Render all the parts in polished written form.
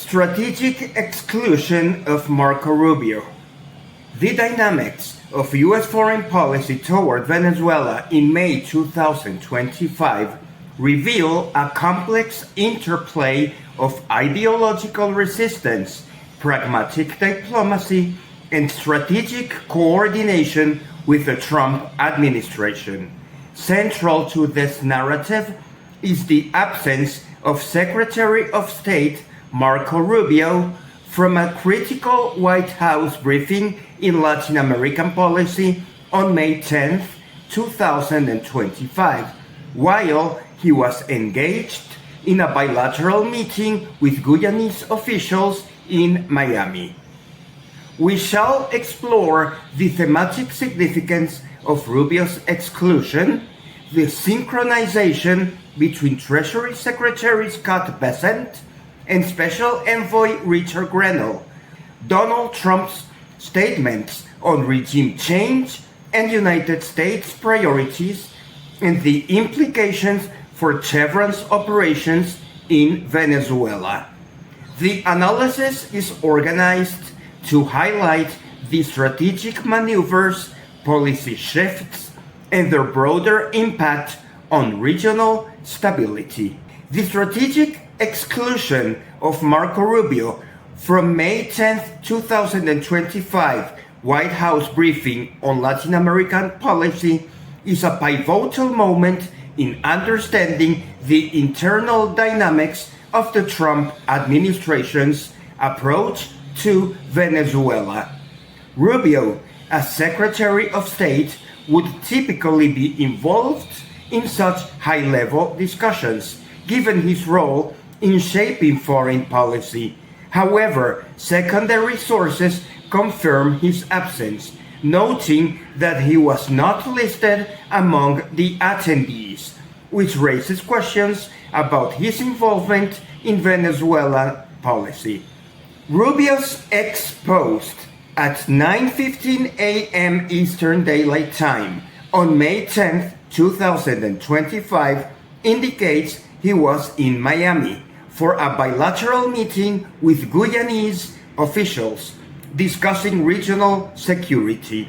Strategic exclusion of Marco Rubio. The dynamics of U.S. foreign policy toward Venezuela in May 2025 reveal a complex interplay of ideological resistance, pragmatic diplomacy, and strategic coordination with the Trump administration. Central to this narrative is the absence of Secretary of State Marco Rubio from a critical White House briefing in Latin American policy on May 10, 2025, while he was engaged in a bilateral meeting with Guyanese officials in Miami. We shall explore the thematic significance of Rubio's exclusion, the synchronization between Treasury Secretary Scott Bessent and Special Envoy Richard Grenell, Donald Trump's statements on regime change and United States priorities, and the implications for Chevron's operations in Venezuela. The analysis is organized to highlight the strategic maneuvers, policy shifts, and their broader impact on regional stability. The strategic exclusion of Marco Rubio from May 10, 2025 White House briefing on Latin American policy is a pivotal moment in understanding the internal dynamics of the Trump administration's approach to Venezuela. Rubio, as Secretary of State, would typically be involved in such high-level discussions, given his role in shaping foreign policy. However, secondary sources confirm his absence, noting that he was not listed among the attendees, which raises questions about his involvement in Venezuelan policy. Rubio's ex post at 9:15 a.m. Eastern Daylight Time on May 10, 2025 indicates he was in Miami for a bilateral meeting with Guyanese officials discussing regional security.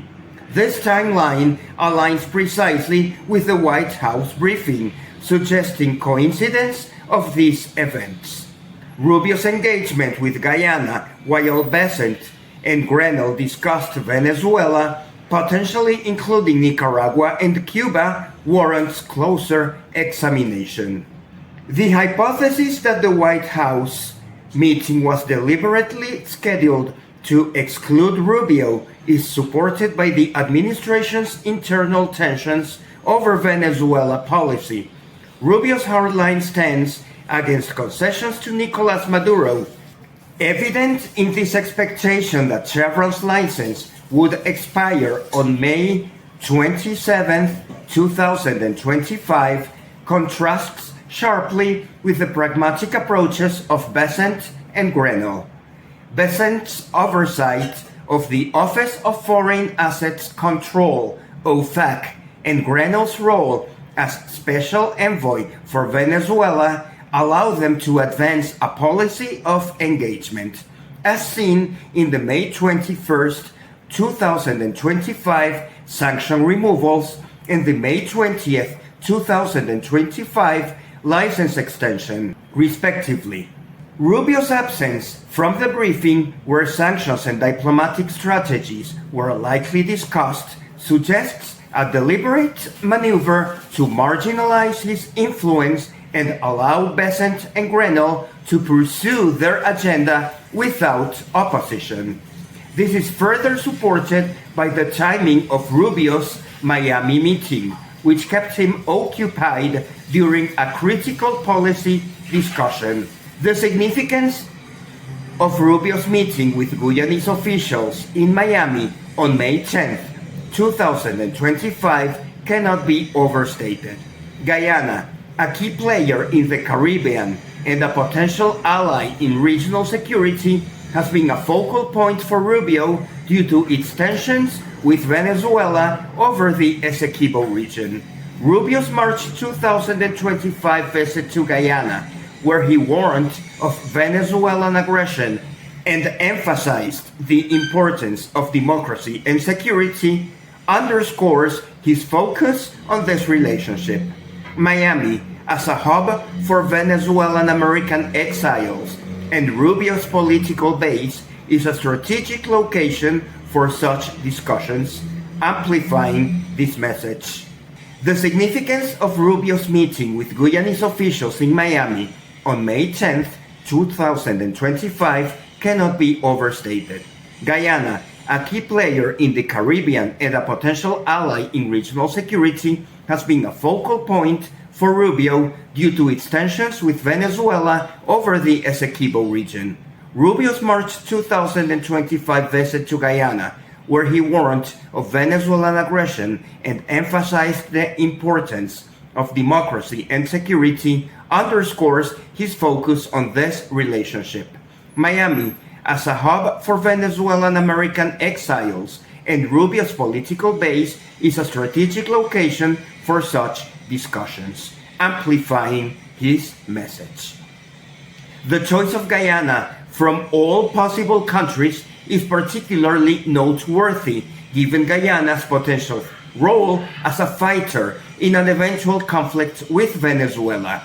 This timeline aligns precisely with the White House briefing, suggesting coincidence of these events. Rubio's engagement with Guyana, while Bessent and Grenell discussed Venezuela, potentially including Nicaragua and Cuba, warrants closer examination. The hypothesis that the White House meeting was deliberately scheduled to exclude Rubio is supported by the administration's internal tensions over Venezuela policy. Rubio's hardline stance against concessions to Nicolas Maduro, evident in this expectation that Chevron's license would expire on May 27, 2025, contrasts sharply with the pragmatic approaches of Bessent and Grenell. Bessent's oversight of the Office of Foreign Assets Control, OFAC, and Grenell's role as Special Envoy for Venezuela allow them to advance a policy of engagement, as seen in the May 21, 2025 sanction removals and the May 20, 2025 license extension, respectively. Rubio's absence from the briefing, where sanctions and diplomatic strategies were likely discussed, suggests a deliberate maneuver to marginalize his influence and allow Bessent and Grenell to pursue their agenda without opposition. This is further supported by the timing of Rubio's Miami meeting, which kept him occupied during a critical policy discussion. The significance of Rubio's meeting with Guyanese officials in Miami on May 10, 2025 cannot be overstated. Guyana, a key player in the Caribbean and a potential ally in regional security, has been a focal point for Rubio due to its tensions with Venezuela over the Essequibo region. Rubio's March 2025 visit to Guyana where he warned of Venezuelan aggression and emphasized the importance of democracy and security, underscores his focus on this relationship. Miami, as a hub for Venezuelan American exiles and Rubio's political base, is a strategic location for such discussions, amplifying this message. The significance of Rubio's meeting with Guyanese officials in Miami on May 10, 2025, cannot be overstated. Guyana, a key player in the Caribbean and a potential ally in regional security, has been a focal point for Rubio due to its tensions with Venezuela over the Essequibo region. Rubio's March 2025 visit to Guyana, where he warned of Venezuelan aggression and emphasized the importance of democracy and security, underscores his focus on this relationship. Miami, as a hub for Venezuelan American exiles and Rubio's political base, is a strategic location for such discussions, amplifying his message. The choice of Guyana from all possible countries is particularly noteworthy, given Guyana's potential role as a fighter in an eventual conflict with Venezuela.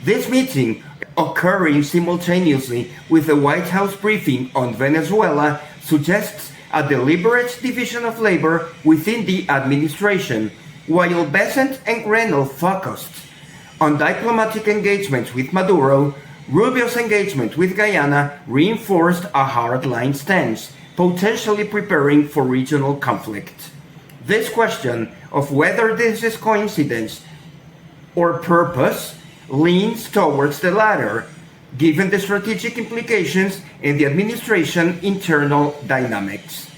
This meeting, occurring simultaneously with the White House briefing on Venezuela, suggests a deliberate division of labor within the administration. While Besant and Grenell focused on diplomatic engagement with Maduro, Rubio's engagement with Guyana reinforced a hardline stance, potentially preparing for regional conflict. This question of whether this is coincidence or purpose leans towards the latter, given the strategic implications and the administration's internal dynamics.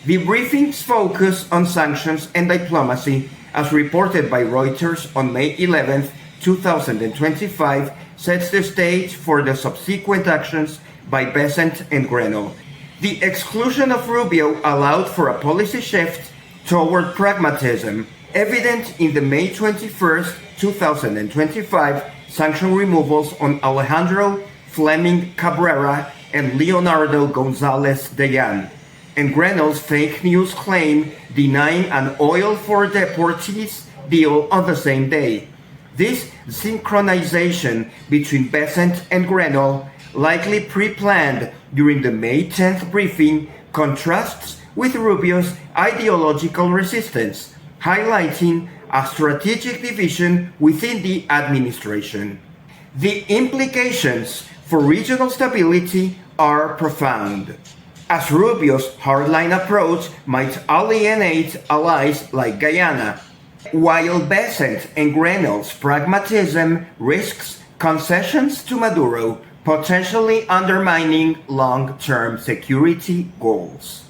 The briefing's focus on sanctions and diplomacy, as reported by Reuters on May 11, 2025, sets the stage for the subsequent actions by Besant and Grenell. The exclusion of Rubio allowed for a policy shift toward pragmatism, evident in the May 21, 2025 sanction removals on Alejandro Fleming Cabrera and Leonardo Gonzalez Dayan, and Grenell's fake news claim denying an oil for deportees deal on the same day. This synchronization between Besant and Grenell, likely pre-planned during the May 10th briefing, contrasts with Rubio's ideological resistance, highlighting a strategic division within the administration. The implications for regional stability are profound, as Rubio's hardline approach might alienate allies like Guyana, while Besant and Grenell's pragmatism risks concessions to Maduro, potentially undermining long-term security goals.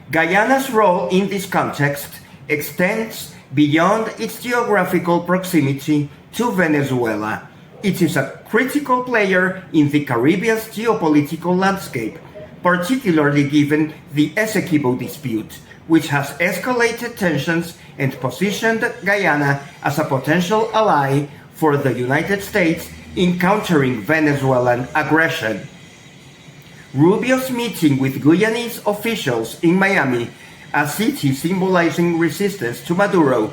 Guyana's role in this context extends beyond its geographical proximity to Venezuela. It is a critical player in the Caribbean's geopolitical landscape, particularly given the Essequibo dispute, which has escalated tensions and positioned Guyana as a potential ally for the United States in countering Venezuelan aggression. Rubio's meeting with Guyanese officials in Miami, a city symbolizing resistance to Maduro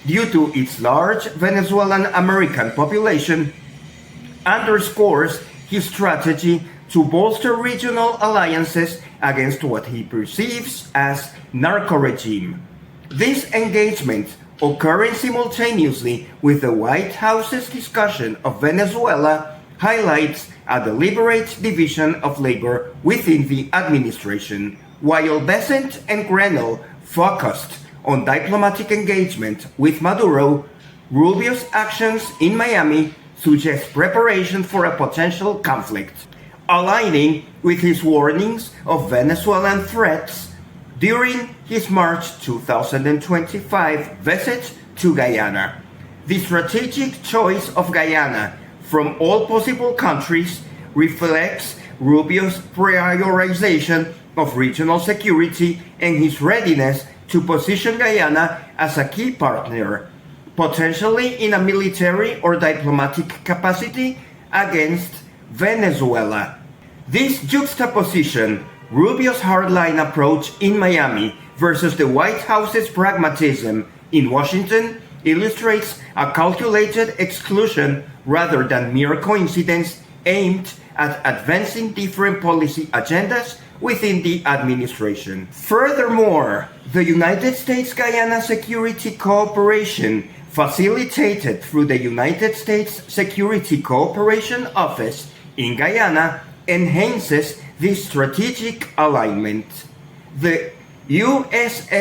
due to its large Venezuelan American population, underscores his strategy to bolster regional alliances against what he perceives as narco regime. This engagement, occurring simultaneously with the White House's discussion of Venezuela, highlights a deliberate division of labor within the administration. While Besant and Grenell focused on diplomatic engagement with Maduro, Rubio's actions in Miami suggest preparation for a potential conflict, aligning with his warnings of Venezuelan threats during his March 2025 visit to Guyana. The strategic choice of Guyana from all possible countries reflects Rubio's prioritization of regional security and his readiness to position Guyana as a key partner, potentially in a military or diplomatic capacity, against Venezuela. This juxtaposition, Rubio's hardline approach in Miami versus the White House's pragmatism in Washington, illustrates a calculated exclusion rather than mere coincidence aimed at advancing different policy agendas within the administration. Furthermore, the United States-Guyana Security Cooperation, facilitated through the United States Security Cooperation Office in Guyana, enhances this strategic alignment. The USSCO,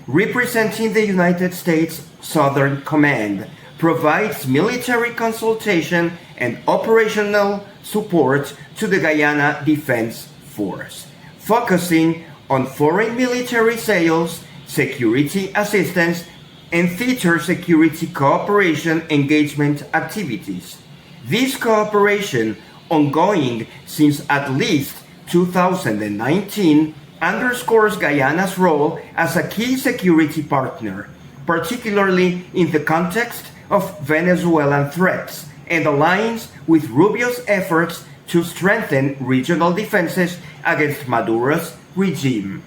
representing the United States Southern Command, provides military consultation and operational support to the Guyana Defense Force, focusing on foreign military sales, security assistance, and theater security cooperation engagement activities. This cooperation, ongoing since at least 2019, underscores Guyana's role as a key security partner, particularly in the context of Venezuelan threats, and aligns with Rubio's efforts to strengthen regional defenses against Maduro's regime.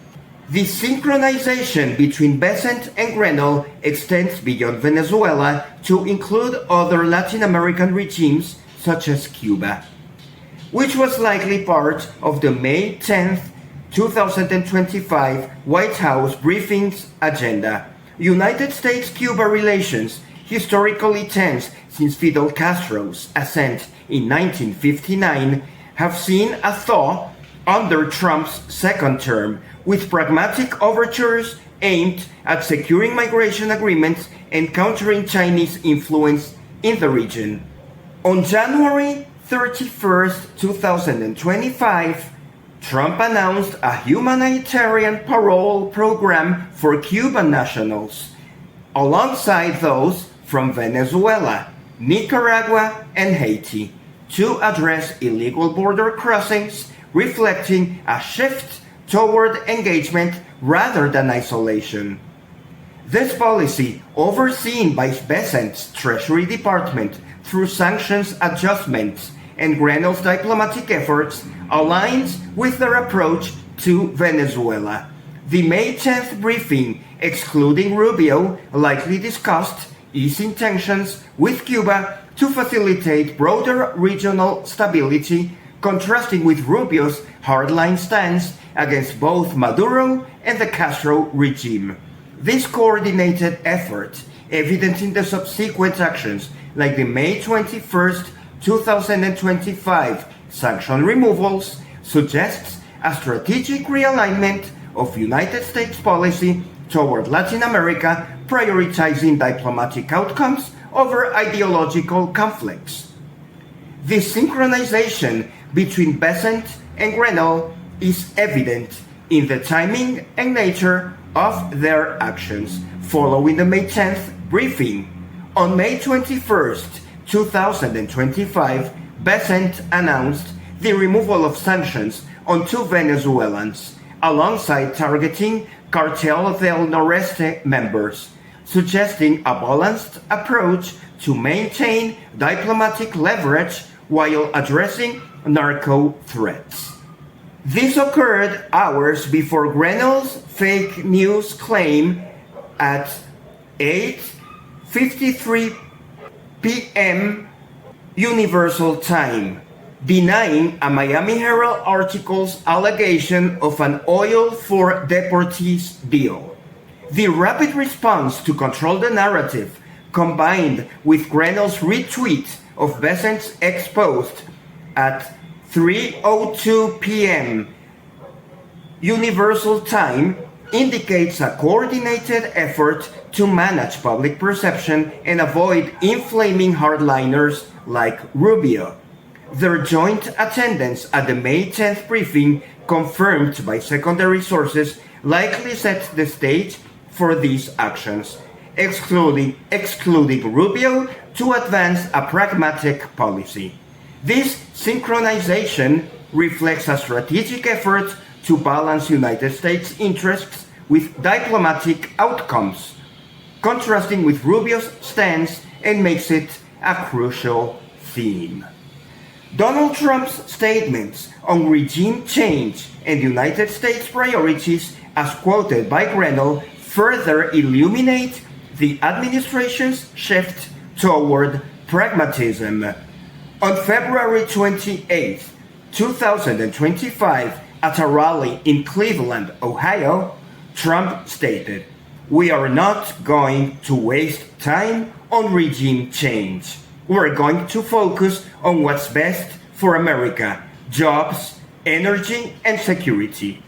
The synchronization between Besant and Grenell extends beyond Venezuela to include other Latin American regimes such as Cuba, which was likely part of the May 10, 2025 White House briefing's agenda. United States-Cuba relations, historically tense since Fidel Castro's ascent in 1959, have seen a thaw under Trump's second term, with pragmatic overtures aimed at securing migration agreements and countering Chinese influence in the region. On January 31, 2025, Trump announced a humanitarian parole program for Cuban nationals, alongside those from Venezuela, Nicaragua, and Haiti, to address illegal border crossings, reflecting a shift toward engagement rather than isolation. This policy, overseen by Besant's Treasury Department through sanctions adjustments and Grenell's diplomatic efforts, aligns with their approach to Venezuela. The May 10th briefing, excluding Rubio, likely discussed easing tensions with Cuba to facilitate broader regional stability, contrasting with Rubio's hardline stance against both Maduro and the Castro regime. This coordinated effort, evident in the subsequent actions like the May 21, 2025 sanction removals, suggests a strategic realignment of United States policy toward Latin America, prioritizing diplomatic outcomes over ideological conflicts. This synchronization between Besant and Grenell is evident in the timing and nature of their actions following the May 10th briefing. On May 21st, 2025, Besant announced the removal of sanctions on two Venezuelans, alongside targeting Cartel del Noreste members, suggesting a balanced approach to maintain diplomatic leverage while addressing narco threats. This occurred hours before Grenell's fake news claim at 8:53 p.m. Universal Time, denying a Miami Herald article's allegation of an oil for deportees deal. The rapid response to control the narrative, combined with Grenell's retweet of Besant's ex post at 3:02 p.m. Universal Time, indicates a coordinated effort to manage public perception and avoid inflaming hardliners like Rubio. Their joint attendance at the May 10th briefing, confirmed by secondary sources, likely set the stage for these actions, excluding Rubio to advance a pragmatic policy. This synchronization reflects a strategic effort to balance United States interests with diplomatic outcomes, contrasting with Rubio's stance and makes it a crucial theme. Donald Trump's statements on regime change and United States priorities, as quoted by Grenell, further illuminate the administration's shift toward pragmatism. On February 28, 2025, at a rally in Cleveland, Ohio, Trump stated, "We are not going to waste time on regime change. We're going to focus on what's best for America: jobs, energy, and security."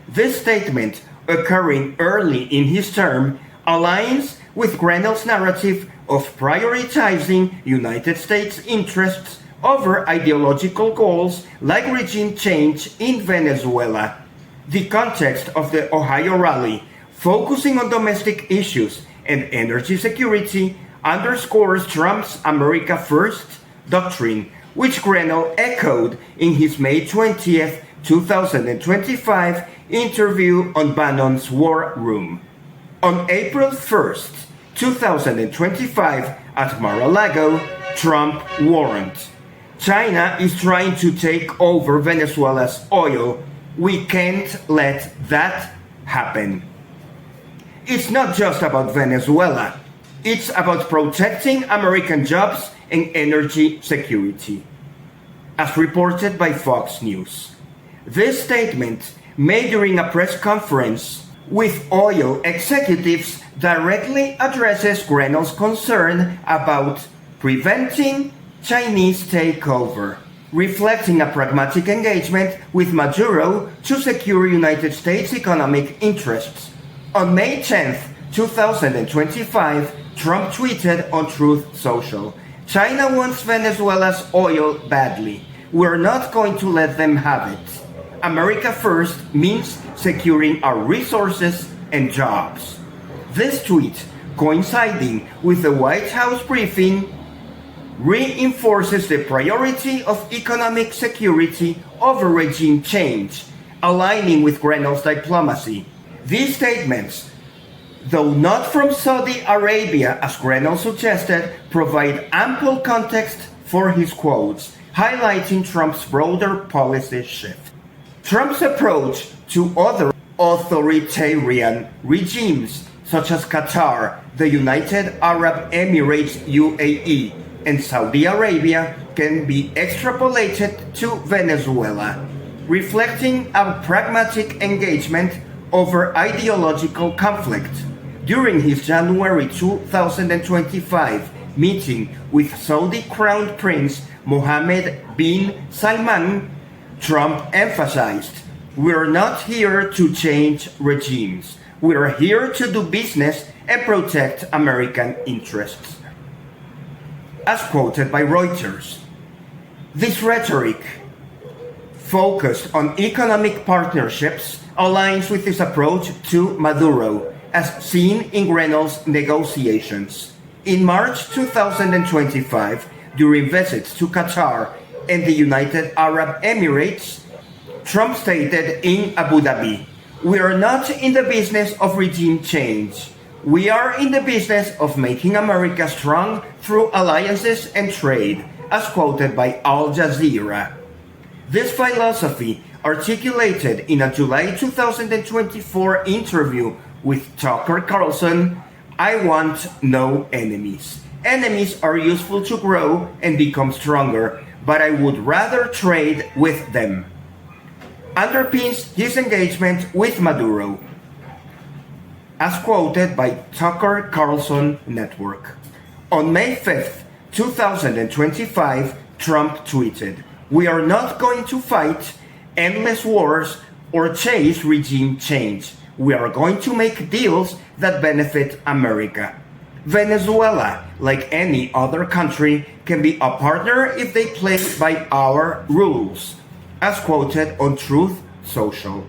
This statement, occurring early in his term, aligns with Grenell's narrative of prioritizing United States interests over ideological goals like regime change in Venezuela. The context of the Ohio rally, focusing on domestic issues and energy security, underscores Trump's America First doctrine, which Grenell echoed in his May 20th, 2025 interview on Bannon's War Room. On April 1st, 2025, at Mar-a-Lago, Trump warned, "China is trying to take over Venezuela's oil. We can't let that happen." It's not just about Venezuela. It's about protecting American jobs and energy security. As reported by Fox News, this statement, made during a press conference with oil executives, directly addresses Grenell's concern about preventing Chinese takeover, reflecting a pragmatic engagement with Maduro to secure United States economic interests. On May 10th, 2025, Trump tweeted on Truth Social, "China wants Venezuela's oil badly. We're not going to let them have it. America First means securing our resources and jobs." This tweet, coinciding with the White House briefing, reinforces the priority of economic security over regime change, aligning with Grenell's diplomacy. These statements, though not from Saudi Arabia as Grenell suggested, provide ample context for his quotes, highlighting Trump's broader policy shift. Trump's approach to other authoritarian regimes, such as Qatar, the United Arab Emirates UAE, and Saudi Arabia, can be extrapolated to Venezuela, reflecting a pragmatic engagement over ideological conflict. During his January 2025 meeting with Saudi Crown Prince Mohammed bin Salman, Trump emphasized, "We're not here to change regimes. We're here to do business and protect American interests." As quoted by Reuters, this rhetoric, focused on economic partnerships, aligns with his approach to Maduro, as seen in Grenell's negotiations. In March 2025, during visits to Qatar and the United Arab Emirates, Trump stated in Abu Dhabi, "We are not in the business of regime change. We are in the business of making America strong through alliances and trade," as quoted by Al Jazeera. This philosophy, articulated in a July 2024 interview with Tucker Carlson, "I want no enemies. Enemies are useful to grow and become stronger, but I would rather trade with them," underpins his engagement with Maduro, as quoted by Tucker Carlson Network. On May 5th, 2025, Trump tweeted, "We are not going to fight endless wars or chase regime change. We are going to make deals that benefit America. Venezuela, like any other country, can be a partner if they play by our rules," as quoted on Truth Social.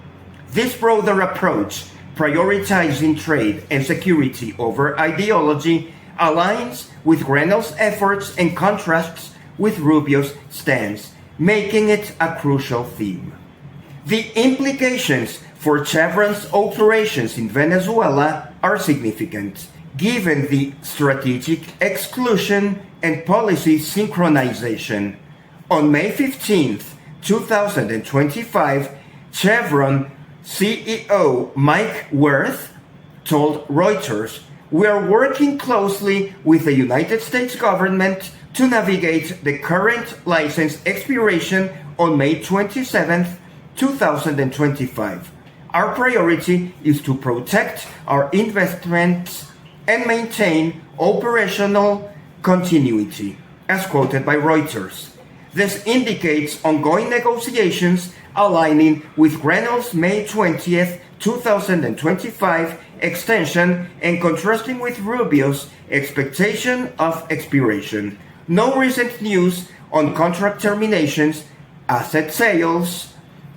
This broader approach, prioritizing trade and security over ideology, aligns with Grenell's efforts and contrasts with Rubio's stance, making it a crucial theme. The implications for Chevron's operations in Venezuela are significant. given the strategic exclusion and policy synchronization. On May 15th, 2025, Chevron CEO Mike Wirth told Reuters, "We are working closely with the United States government to navigate the current license expiration on May 27th, 2025. Our priority is to protect our investments and maintain operational continuity," as quoted by Reuters. This indicates ongoing negotiations aligning with Grenell's May 20th, 2025 extension and contrasting with Rubio's expectation of expiration. No recent news on contract terminations, asset sales,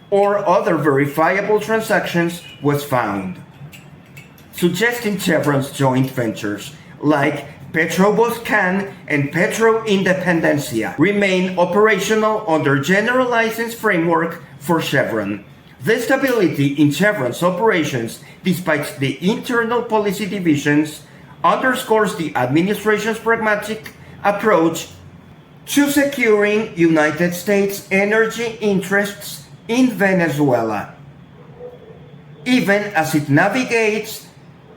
or other verifiable transactions was found, suggesting Chevron's joint ventures like Petroboscan and Petroindependencia remain operational under general license framework for Chevron. The stability in Chevron's operations, despite the internal policy divisions, underscores the administration's pragmatic approach to securing United States energy interests in Venezuela, even as it navigates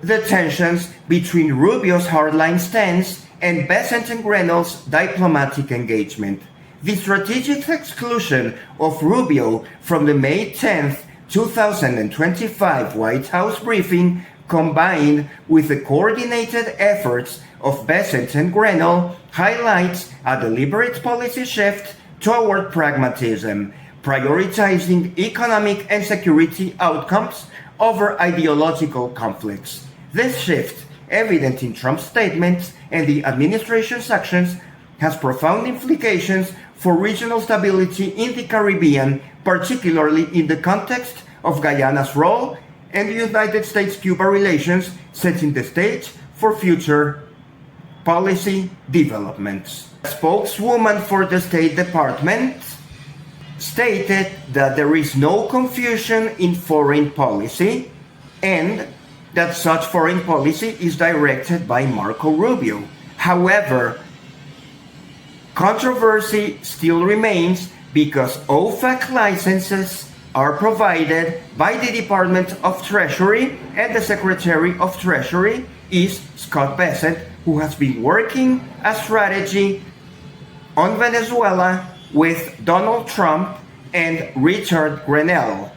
the tensions between Rubio's hardline stance and Bessent and Grenell's diplomatic engagement. The strategic exclusion of Rubio from the May 10th, 2025 White House briefing, combined with the coordinated efforts of Bessent and Grenell, highlights a deliberate policy shift toward pragmatism, prioritizing economic and security outcomes over ideological conflicts. This shift, evident in Trump's statements and the administration's actions, has profound implications for regional stability in the Caribbean, particularly in the context of Guyana's role and the United States-Cuba relations, setting the stage for future policy developments. A spokeswoman for the State Department stated that there is no confusion in foreign policy and that such foreign policy is directed by Marco Rubio. However, controversy still remains because OFAC licenses are provided by the Department of Treasury, and the Secretary of Treasury is Scott Bessent, who has been working a strategy on Venezuela with Donald Trump and Richard Grenell.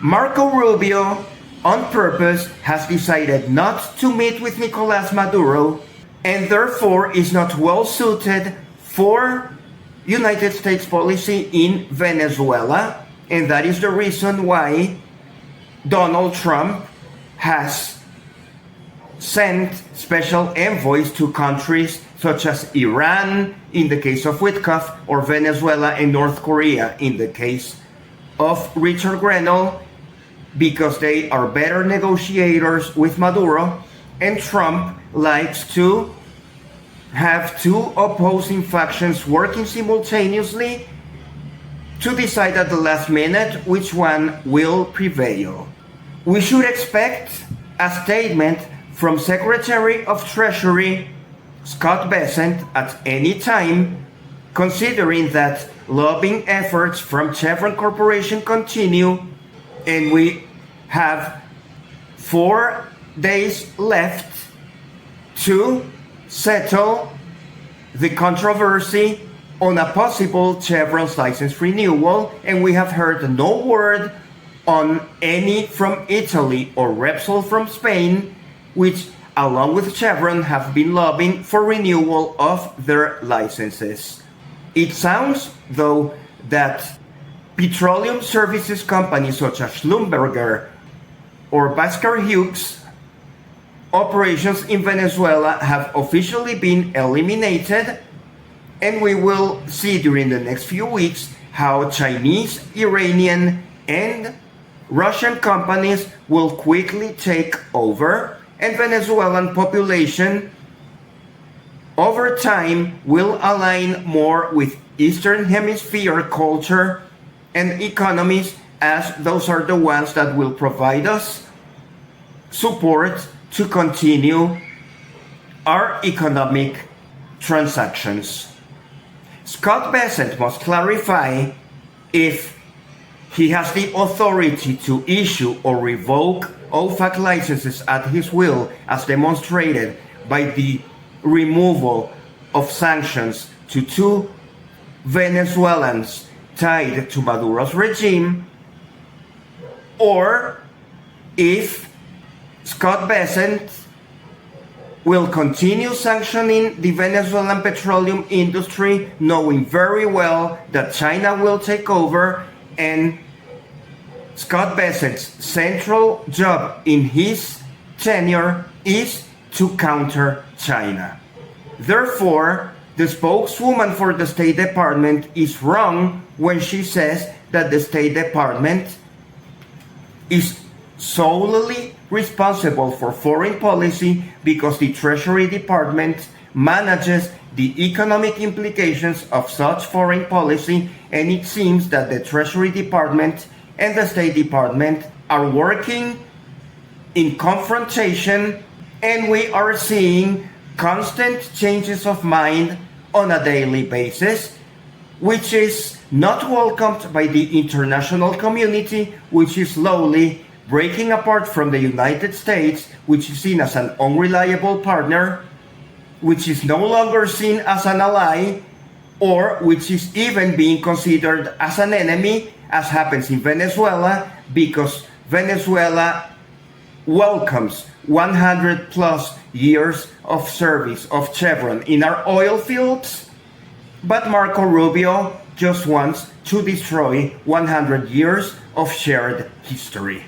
Marco Rubio, on purpose, has decided not to meet with Nicolas Maduro and therefore is not well suited for United States policy in Venezuela, and that is the reason why Donald Trump has sent special envoys to countries such as Iran in the case of Witkoff, or Venezuela and North Korea in the case of Richard Grenell, because they are better negotiators with Maduro, and Trump likes to have two opposing factions working simultaneously to decide at the last minute which one will prevail. We should expect a statement from Secretary of Treasury Scott Bessent at any time, considering that lobbying efforts from Chevron Corporation continue and we have 4 days left to settle the controversy on a possible Chevron's license renewal, and we have heard no word on any from Italy or Repsol from Spain, which along with Chevron have been lobbying for renewal of their licenses. It sounds though that petroleum services companies such as Schlumberger or Baker Hughes operations in Venezuela have officially been eliminated, and we will see during the next few weeks how Chinese, Iranian, and Russian companies will quickly take over, and Venezuelan population over time will align more with Eastern Hemisphere culture and economies, as those are the ones that will provide us support to continue are economic transactions. Scott Bessent must clarify if he has the authority to issue or revoke OFAC licenses at his will, as demonstrated by the removal of sanctions to 2 Venezuelans tied to Maduro's regime, or if Scott Bessent will continue sanctioning the Venezuelan petroleum industry, knowing very well that China will take over, and Scott Bessent's central job in his tenure is to counter China. Therefore, the spokeswoman for the State Department is wrong when she says that the State Department is solely responsible for foreign policy, because the Treasury Department manages the economic implications of such foreign policy, and it seems that the Treasury Department and the State Department are working in confrontation, and we are seeing constant changes of mind on a daily basis, which is not welcomed by the international community, which is slowly breaking apart from the United States, which is seen as an unreliable partner, which is no longer seen as an ally, or which is even being considered as an enemy, as happens in Venezuela, because Venezuela welcomes 100 plus years of service of Chevron in our oil fields, but Marco Rubio just wants to destroy 100 years of shared history.